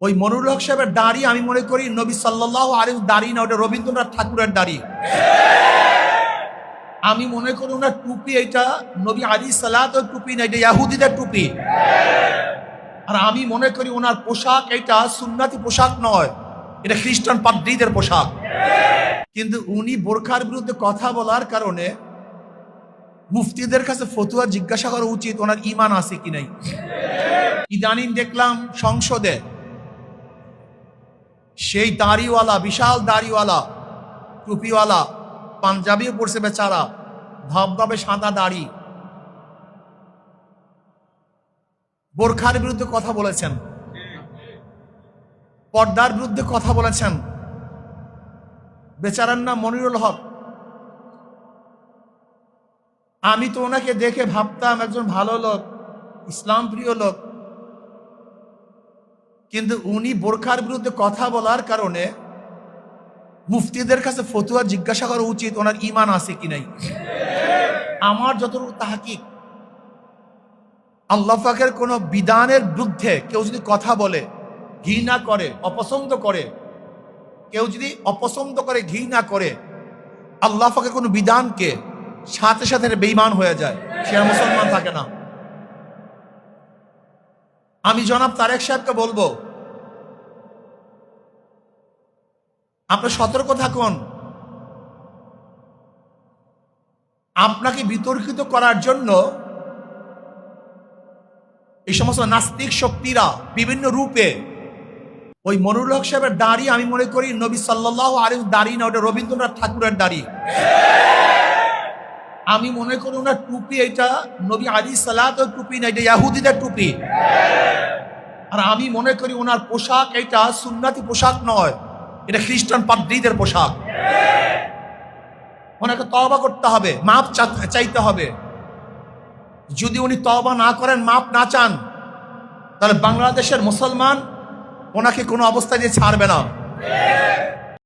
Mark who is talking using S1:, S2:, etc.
S1: ওই মনিরুল হক সাহেবের দাড়ি আমি মনে করি নবী সাল্লাল্লাহু আলাইহি দাড়ি না, ওটা রবীন্দ্রনাথ ঠাকুরের দাড়ি। আমি মনে করি ওনার টুপি এটা নবী আলাইহিস সালাতের টুপি না, এটা ইহুদিদের টুপি। আর আমি মনে করি ওনার পোশাক এটা সুন্নতি পোশাক নয়, এটা খ্রিস্টান পাদ্রীদের পোশাক। কিন্তু উনি বোরখার বিরুদ্ধে কথা বলার কারণে মুফতিদের কাছে ফতুয়া জিজ্ঞাসা করা উচিত ওনার ঈমান আছে কি নাই। ইদানিং দেখলাম সংসদে সেই দাড়িওয়ালা, বিশাল দাড়িওয়ালা, টুপিওয়ালা, পাঞ্জাবিও পড়ছে বেচারা, ধবধবে সাদা দাড়ি, বোরখার বিরুদ্ধে কথা বলেছেন, পর্দার বিরুদ্ধে কথা বলেছেন। বেচারার নাম মনিরুল হক। আমি তো ওনাকে দেখে ভাবতাম একজন ভালো লোক, ইসলাম প্রিয় লোক, কিন্তু উনি বোরখার বিরুদ্ধে কথা বলার কারণে মুফতিদের কাছে ফতুয়া জিজ্ঞাসা করা উচিত ওনার ঈমান আছে কি নাই। আমার যতটুকু তাহকিক, আল্লাহ পাকের কোন বিধানের বিরুদ্ধে কেউ যদি কথা বলে, ঘৃণা করে, অপছন্দ করে, কেউ যদি অপছন্দ করে, ঘৃণা করে আল্লাহ পাকের কোন বিধানকে, সাথে সাথে বেঈমান হয়ে যায়, সে আর মুসলমান থাকে না। আমি জনাব তারেক সাহেবকে বলবো, আপনি সতর্ক থাকুন। আপনাকে বিতর্কিত করার জন্য এই সমস্ত নাস্তিক শক্তিরা বিভিন্ন রূপে, ওই মনিরুল হক সাহেবের দাড়ি আমি মনে করি নবী সাল্লাল্লাহু আলাইহি দাড়ি না, ওটা রবীন্দ্রনাথ ঠাকুরের দাড়ি। আমি মনে করি ওনার টুপি এটা নবী আলাইহিস সালাতের টুপি না, এটা ইহুদিদের টুপি। আর আমি মনে করি ওনার পোশাক এটা সুন্নতি পোশাক নয়, এটা খ্রিস্টান পাদ্রীদের পোশাক। ওনাকে তওবা করতে হবে, মাপ চাইতে হবে। যদি উনি তওবা না করেন, মাপ না চান, তাহলে বাংলাদেশের মুসলমান ওনাকে কোনো অবস্থায় দিয়ে ছাড়বে না।